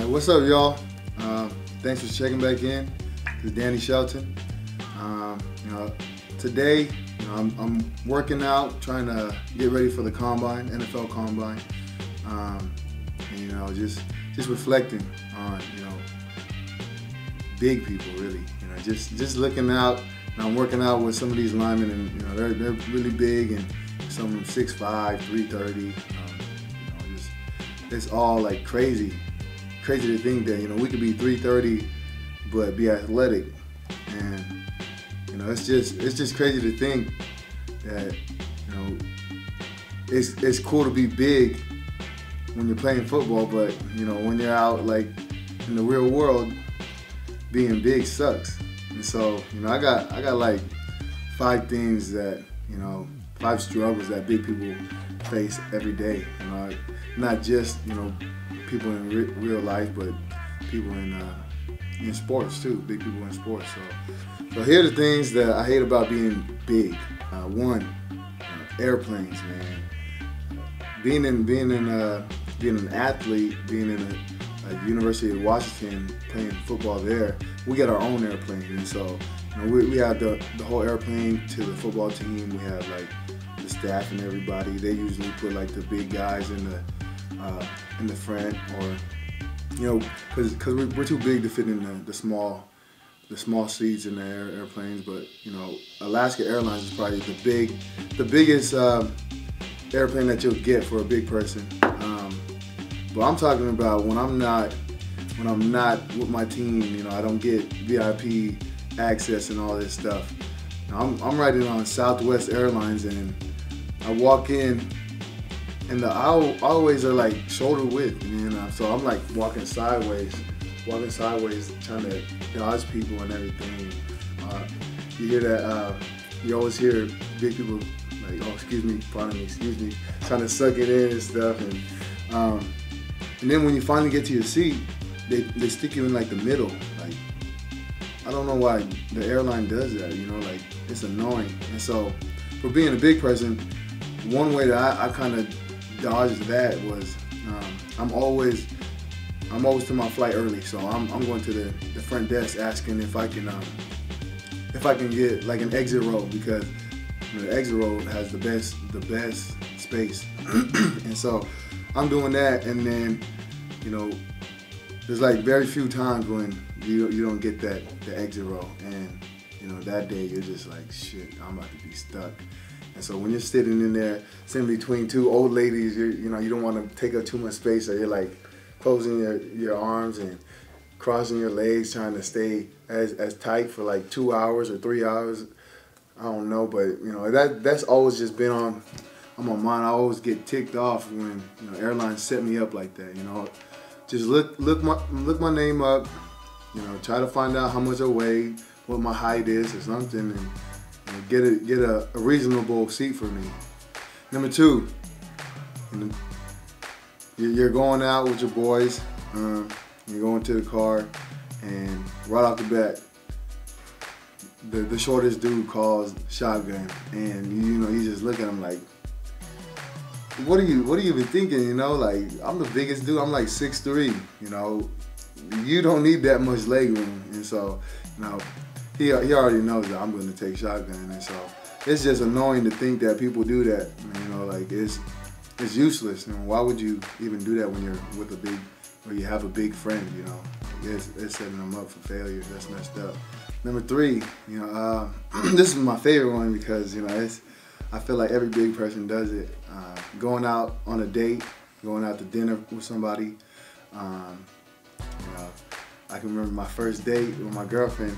What's up, y'all? Thanks for checking back in. This is Danny Shelton. Today I'm working out, trying to get ready for the combine, NFL combine. Just reflecting on big people, really. Just looking out. And I'm working out with some of these linemen, and they're really big, and some of them 6'5", 330. It's all like crazy to think that we could be 330 but be athletic, and it's just crazy to think that it's cool to be big when you're playing football, but when you're out like in the real world, being big sucks. And so I got like 5 things that 5 struggles that big people face every day. Not just people in real life, but people in sports too. Big people in sports. So here are the things that I hate about being big. One, airplanes, man. Being an athlete, being in a University of Washington, playing football there, we got our own airplane, and so we have the whole airplane to the football team. We have like the staff and everybody. They usually put like the big guys in the front, or because we're too big to fit in the small seats in the airplanes. But Alaska Airlines is probably the biggest airplane that you'll get for a big person. But I'm talking about when I'm not with my team. I don't get VIP access and all this stuff. I'm riding on Southwest Airlines, and I walk in, and the aisleways are like shoulder width, so I'm like walking sideways, trying to dodge people and everything. You hear that? You always hear big people like, "Oh, excuse me, trying to suck it in and stuff, and then when you finally get to your seat, they stick you in like the middle. Like, I don't know why the airline does that. Like, it's annoying. And so for being a big person, one way that I kind of dodged that was I'm always to my flight early. So I'm going to the front desk asking if I can get like an exit row, because the exit row has the best space. And so I'm doing that, and then there's like very few times when you don't get the exit row, and that day you're just like, shit, I'm about to be stuck. And so when you're sitting between 2 old ladies, you don't want to take up too much space, so you're like closing your arms and crossing your legs, trying to stay as tight for like 2 hours or 3 hours. I don't know, but that's always just been on my mind. I always get ticked off when airlines set me up like that. Just look my name up. Try to find out how much I weigh, what my height is, or something, and get a reasonable seat for me. Number 2, you're going out with your boys. You're going to the car, and right off the bat, the shortest dude calls shotgun, and you just look at him like, what are you even thinking? Like, I'm the biggest dude. I'm like 6'3". You don't need that much leg room, and so he already knows that I'm going to take shotgun, and so it's just annoying to think that people do that. Like, it's useless. Why would you even do that when you're with or you have a big friend? It's setting them up for failure. That's messed up. Number 3, this is my favorite one, because I feel like every big person does it. Going out on a date, going out to dinner with somebody. I can remember my first date with my girlfriend.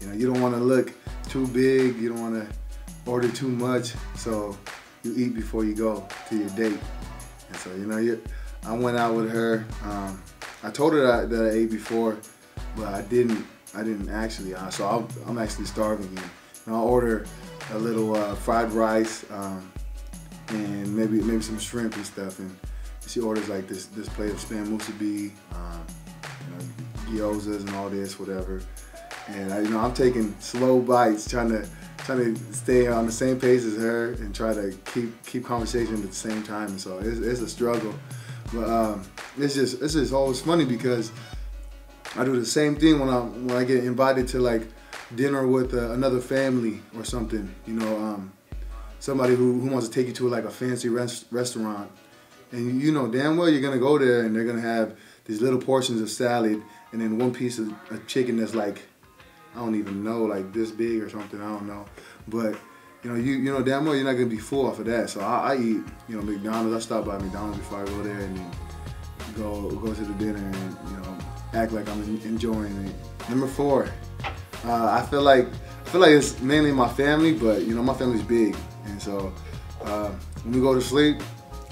You don't want to look too big. You don't want to order too much, so you eat before you go to your date. And so I went out with her. I told her that I ate before, but I didn't actually. So I'm actually starving here. And I'll order a little fried rice and maybe some shrimp and stuff. And she orders like this plate of spam musubi, gyozas and all this, whatever. And I'm taking slow bites, trying to stay on the same pace as her and try to keep conversation at the same time. And so it's a struggle. But it's just always funny because I do the same thing when I get invited to like dinner with another family or something. You know, somebody who wants to take you to like a fancy restaurant, and you know damn well you're gonna go there and they're gonna have these little portions of salad and then one piece of chicken that's like, I don't even know, like this big or something. I don't know, but you know damn well you're not gonna be full off of that. So I eat, you know, McDonald's. I stop by McDonald's before I go there and then go to the dinner and, you know, act like I'm enjoying it. Number 4, I feel like it's mainly my family, but you know my family's big, and so when we go to sleep,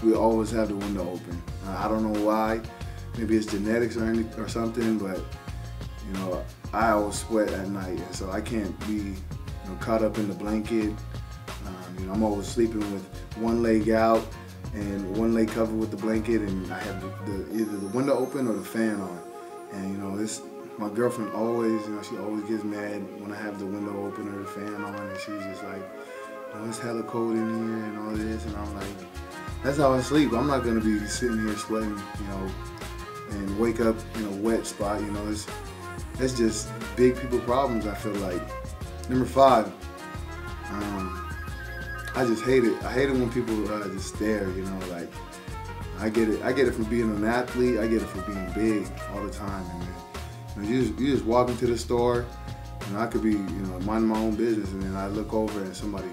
we always have the window open. I don't know why. Maybe it's genetics or something, but you know I always sweat at night, and so I can't be caught up in the blanket. You know, I'm always sleeping with one leg out and one leg covered with the blanket, and I have either the window open or the fan on. And you know, my girlfriend always, you know, she always gets mad when I have the window open or the fan on, and she's just like, you know, it's hella cold in here and all this, and I'm like, that's how I sleep. I'm not gonna be sitting here sweating, you know, and wake up in a wet spot. You know, it's just big people problems, I feel like. Number 5, I just hate it. I hate it when people just stare, you know, like, I get it from being an athlete, I get it from being big all the time. And you know, you just walk into the store, and I could be, you know, minding my own business, and then I look over and somebody,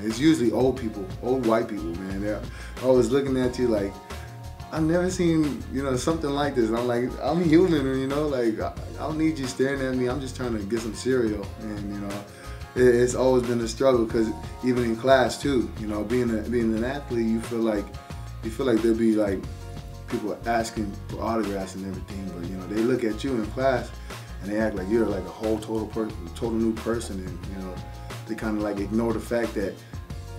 it's usually old people, old white people, man, they're always looking at you like, I've never seen, you know, something like this. And I'm like, I'm human, you know, like, I don't need you staring at me. I'm just trying to get some cereal. And, you know, it's always been a struggle, because even in class too, you know, being an athlete, you feel like there'll be like people asking for autographs and everything, but you know, they look at you in class and they act like you're like a whole total new person, and you know, they kind of like ignore the fact that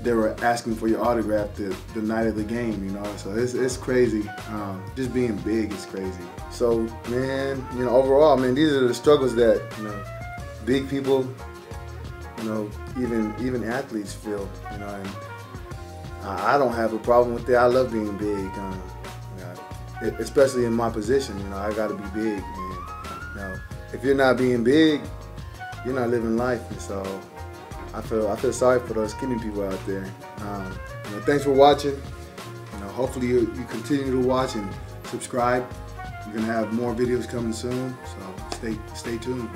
they were asking for your autograph the night of the game, you know. So it's crazy. Just being big is crazy. So man, you know, overall, man, these are the struggles that, you know, big people, you know, even athletes feel, you know. And I don't have a problem with that. I love being big, you know, especially in my position. You know, I got to be big. And, you know, if you're not being big, you're not living life. And so I feel sorry for those skinny people out there. You know, thanks for watching. You know, hopefully you continue to watch and subscribe. We're gonna have more videos coming soon, so stay tuned.